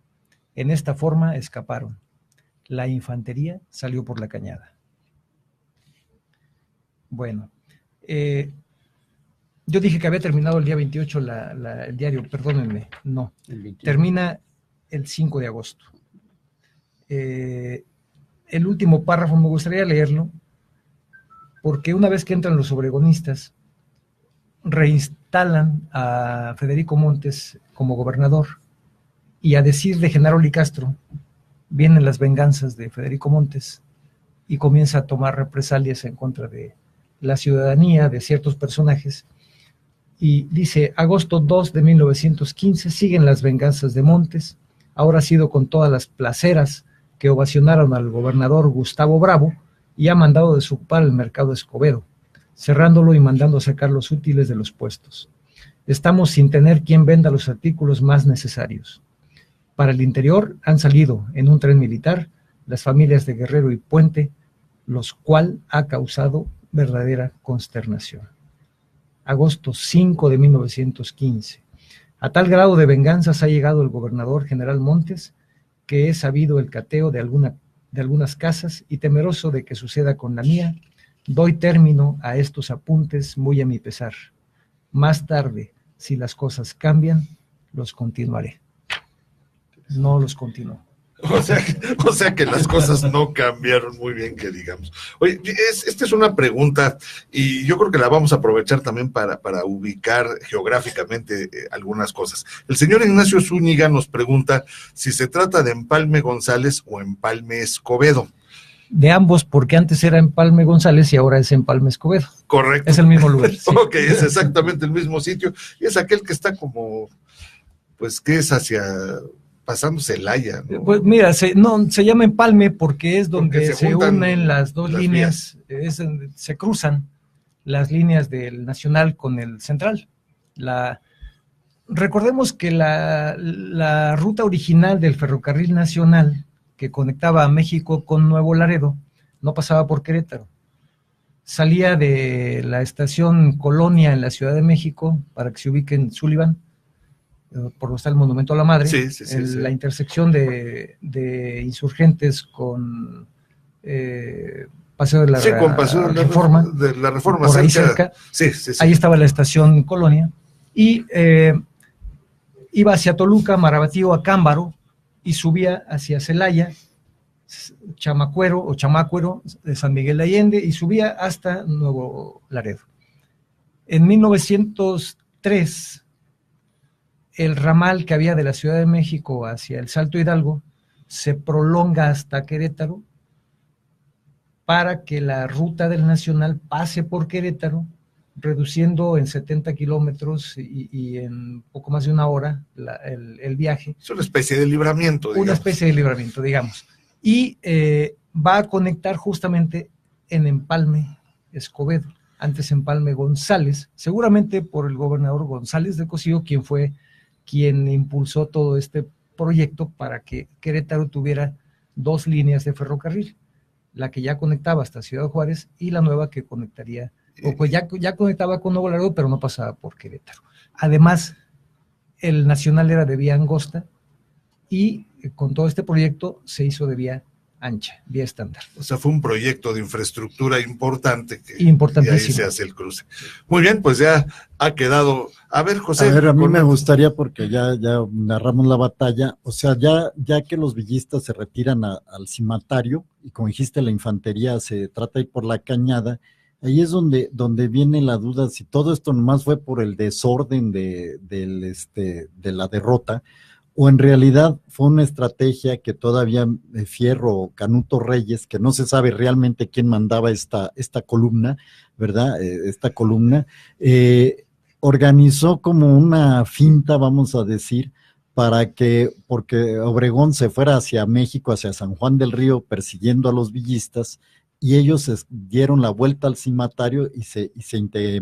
En esta forma escaparon. La infantería salió por la cañada. Bueno, yo dije que había terminado el día 28 el diario, perdónenme, no, termina el 5 de agosto. El último párrafo me gustaría leerlo, porque una vez que entran los obregonistas, reinstalan a Federico Montes como gobernador, y a decir de Genaro Licastro, vienen las venganzas de Federico Montes, y comienza a tomar represalias en contra de la ciudadanía, de ciertos personajes, y dice, agosto 2 de 1915, siguen las venganzas de Montes, ahora ha sido con todas las placeras que ovacionaron al gobernador Gustavo Bravo, y ha mandado desocupar el mercado Escobedo, cerrándolo y mandando sacar los útiles de los puestos. Estamos sin tener quien venda los artículos más necesarios. Para el interior han salido en un tren militar las familias de Guerrero y Puente, los cual ha causado verdadera consternación. Agosto 5 de 1915. A tal grado de venganzas ha llegado el gobernador general Montes, que he sabido el cateo de alguna de algunas casas y temeroso de que suceda con la mía, doy término a estos apuntes muy a mi pesar. Más tarde, si las cosas cambian, los continuaré. No los continúo. O sea que las cosas no cambiaron muy bien, que digamos. Oye, esta es una pregunta y yo creo que la vamos a aprovechar también para ubicar geográficamente algunas cosas. El señor Ignacio Zúñiga nos pregunta si se trata de Empalme González o Empalme Escobedo. De ambos, porque antes era Empalme González y ahora es Empalme Escobedo. Correcto. Es el mismo lugar. Sí. Ok, es exactamente el mismo sitio y es aquel que está como, pues, que es hacia... pasando Celaya, ¿no? Pues mira, se llama Empalme porque es donde se unen las dos líneas, se cruzan las líneas del Nacional con el Central. Recordemos que la ruta original del Ferrocarril Nacional que conectaba a México con Nuevo Laredo no pasaba por Querétaro. Salía de la estación Colonia en la Ciudad de México, para que se ubique en Sullivan, por donde está el Monumento a la Madre, la intersección de Insurgentes con Paseo de la Reforma, por ahí cerca, ahí estaba la estación Colonia, y iba hacia Toluca, Marabatío, Acámbaro, y subía hacia Celaya, Chamácuero, de San Miguel de Allende, y subía hasta Nuevo Laredo. En 1903, el ramal que había de la Ciudad de México hacia el Salto Hidalgo se prolonga hasta Querétaro para que la ruta del Nacional pase por Querétaro, reduciendo en 70 kilómetros y en poco más de una hora el viaje. Es una especie de libramiento, digamos. Una especie de libramiento, digamos. Y va a conectar justamente en Empalme Escobedo, antes Empalme González, seguramente por el gobernador González de Cosío, quien impulsó todo este proyecto para que Querétaro tuviera dos líneas de ferrocarril, la que ya conectaba hasta Ciudad Juárez y la nueva que conectaría, pues ya conectaba con Nuevo Laredo, pero no pasaba por Querétaro. Además, el Nacional era de vía angosta y con todo este proyecto se hizo de vía ancha, vía estándar. O sea, fue un proyecto de infraestructura importante y ahí se hace el cruce. Muy bien, pues ya ha quedado. A ver, José. A mí me gustaría, porque ya narramos la batalla, o sea, ya que los villistas se retiran al cimatario, y como dijiste, la infantería se trata de ir por la cañada, ahí es donde viene la duda si todo esto nomás fue por el desorden de la derrota, o en realidad fue una estrategia que todavía Fierro, Canuto Reyes, que no se sabe realmente quién mandaba esta columna, ¿verdad? Esta columna, organizó como una finta, vamos a decir, porque Obregón se fuera hacia México, hacia San Juan del Río, persiguiendo a los villistas, y ellos dieron la vuelta al cimatario y se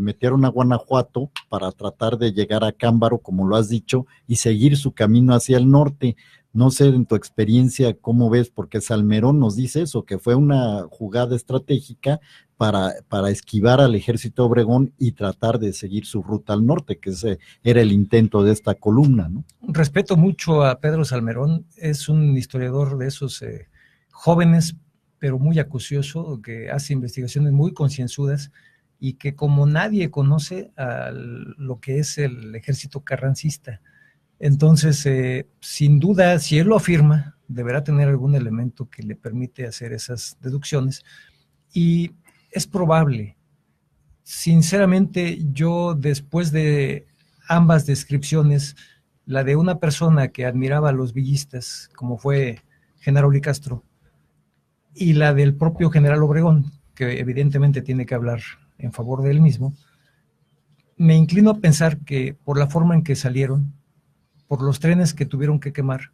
metieron a Guanajuato para tratar de llegar a Cámbaro, como lo has dicho, y seguir su camino hacia el norte. No sé, en tu experiencia, ¿cómo ves? Porque Salmerón nos dice eso, que fue una jugada estratégica para esquivar al ejército de Obregón y tratar de seguir su ruta al norte, que ese era el intento de esta columna, ¿no? Respeto mucho a Pedro Salmerón, es un historiador de esos jóvenes, pero muy acucioso, que hace investigaciones muy concienzudas y que como nadie conoce a lo que es el ejército carrancista. Entonces, sin duda, si él lo afirma, deberá tener algún elemento que le permite hacer esas deducciones, y es probable. Sinceramente, yo después de ambas descripciones, la de una persona que admiraba a los villistas, como fue Genaro Licastro, y la del propio general Obregón, que evidentemente tiene que hablar en favor de él mismo, me inclino a pensar que por la forma en que salieron, por los trenes que tuvieron que quemar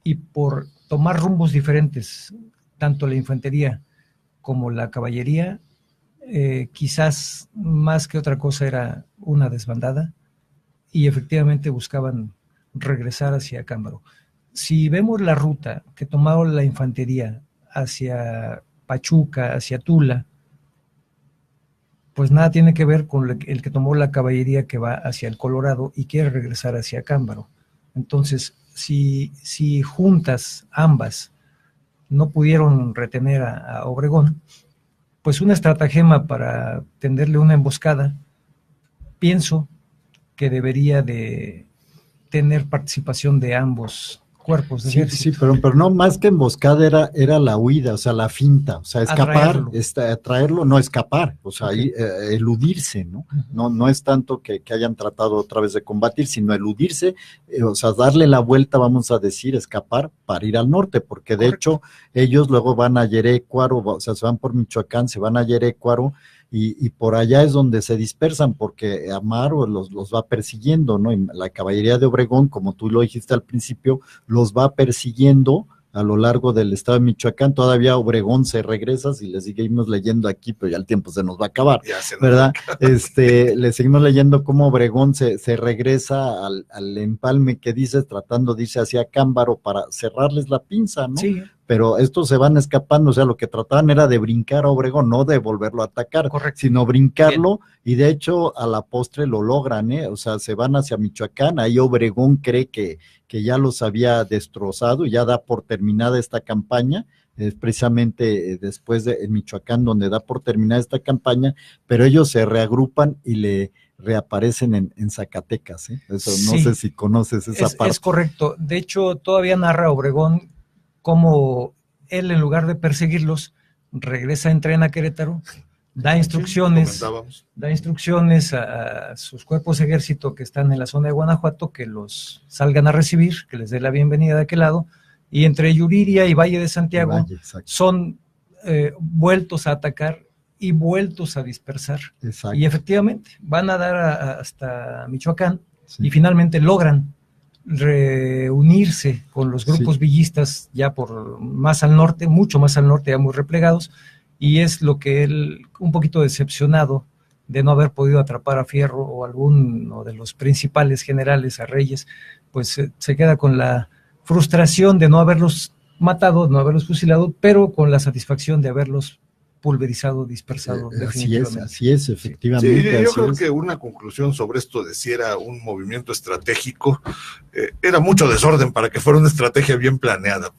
y por tomar rumbos diferentes, tanto la infantería como la caballería, quizás más que otra cosa era una desbandada y efectivamente buscaban regresar hacia Cámbaro. Si vemos la ruta que tomaron la infantería hacia Pachuca, hacia Tula, pues nada tiene que ver con el que tomó la caballería que va hacia el Colorado y quiere regresar hacia Cámbaro. Entonces, si juntas ambas, no pudieron retener a Obregón, pues una estratagema para tenderle una emboscada, pienso que debería de tener participación de ambos cuerpos de ejército. Sí, pero no, más que emboscada era la huida, o sea, la finta, o sea, escapar, atraerlo, no escapar, o sea, okay. Eludirse, ¿no? Uh-huh. No es tanto que hayan tratado otra vez de combatir, sino eludirse, o sea, darle la vuelta, vamos a decir, escapar para ir al norte, porque de hecho ellos luego van a Jerecuaro, o sea, se van por Michoacán, se van a Jerecuaro, y por allá es donde se dispersan, porque Amaro los va persiguiendo, ¿no? Y la caballería de Obregón, como tú lo dijiste al principio, los va persiguiendo a lo largo del estado de Michoacán. Todavía Obregón se regresa, si le seguimos leyendo aquí, pero ya el tiempo se nos va a acabar, ¿verdad? Le seguimos leyendo cómo Obregón se regresa al empalme que dices, tratando de irse hacia Cámbaro para cerrarles la pinza, ¿no? Sí. Pero estos se van escapando, o sea, lo que trataban era de brincar a Obregón, no de volverlo a atacar, correcto, sino brincarlo. Bien. Y de hecho a la postre lo logran, o sea, se van hacia Michoacán, ahí Obregón cree que ya los había destrozado y ya da por terminada esta campaña, es precisamente después de en Michoacán donde da por terminada esta campaña, pero ellos se reagrupan y le reaparecen en Zacatecas, Eso sí. No sé si conoces esa parte. Es correcto, de hecho todavía narra Obregón cómo él, en lugar de perseguirlos, regresa en tren a Querétaro, da instrucciones a sus cuerpos de ejército que están en la zona de Guanajuato, que los salgan a recibir, que les dé la bienvenida de aquel lado, y entre Yuriria y Valle de Santiago son vueltos a atacar y vueltos a dispersar. Exacto. Y efectivamente van a dar hasta Michoacán, sí. Y finalmente logran reunirse con los grupos villistas ya por más al norte, mucho más al norte, ya muy replegados, y es lo que él, un poquito decepcionado de no haber podido atrapar a Fierro o alguno de los principales generales, a Reyes, pues se queda con la frustración de no haberlos matado, no haberlos fusilado, pero con la satisfacción de haberlos pulverizado, dispersado. Así es, efectivamente. Sí, yo creo que una conclusión sobre esto de si era un movimiento estratégico, era mucho desorden para que fuera una estrategia bien planeada.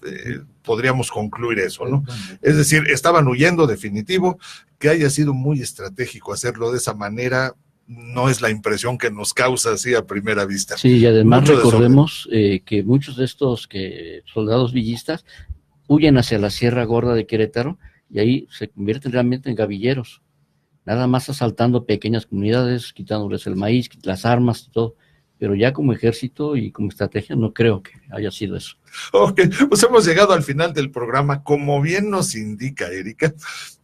Podríamos concluir eso, ¿no? Es decir, estaban huyendo, definitivo. Que haya sido muy estratégico hacerlo de esa manera, no es la impresión que nos causa así a primera vista. Sí, y además recordemos que muchos de estos soldados villistas huyen hacia la Sierra Gorda de Querétaro, y ahí se convierten realmente en gavilleros, nada más asaltando pequeñas comunidades, quitándoles el maíz, las armas y todo, pero ya como ejército y como estrategia no creo que haya sido eso. Ok, pues hemos llegado al final del programa, como bien nos indica Erika,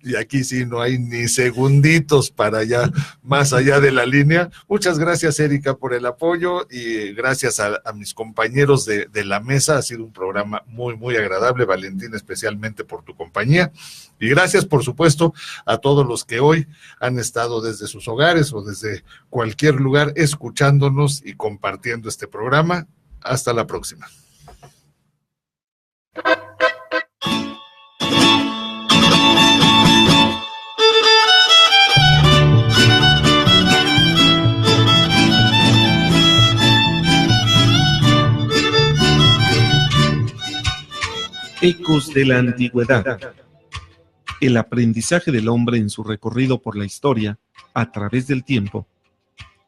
y aquí sí no hay ni segunditos para allá, más allá de la línea. Muchas gracias, Erika, por el apoyo, y gracias a mis compañeros de la mesa. Ha sido un programa muy, muy agradable, Valentín, especialmente por tu compañía, y gracias, por supuesto, a todos los que hoy han estado desde sus hogares o desde cualquier lugar escuchándonos y compartiendo este programa. Hasta la próxima. Ecos de la antigüedad. El aprendizaje del hombre en su recorrido por la historia a través del tiempo.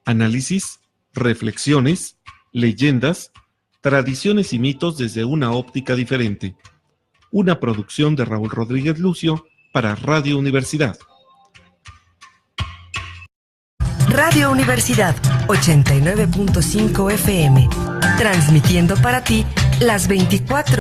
Análisis, reflexiones, leyendas, tradiciones y mitos desde una óptica diferente. Una producción de Raúl Rodríguez Lucio para Radio Universidad. Radio Universidad 89.5 FM, transmitiendo para ti las 24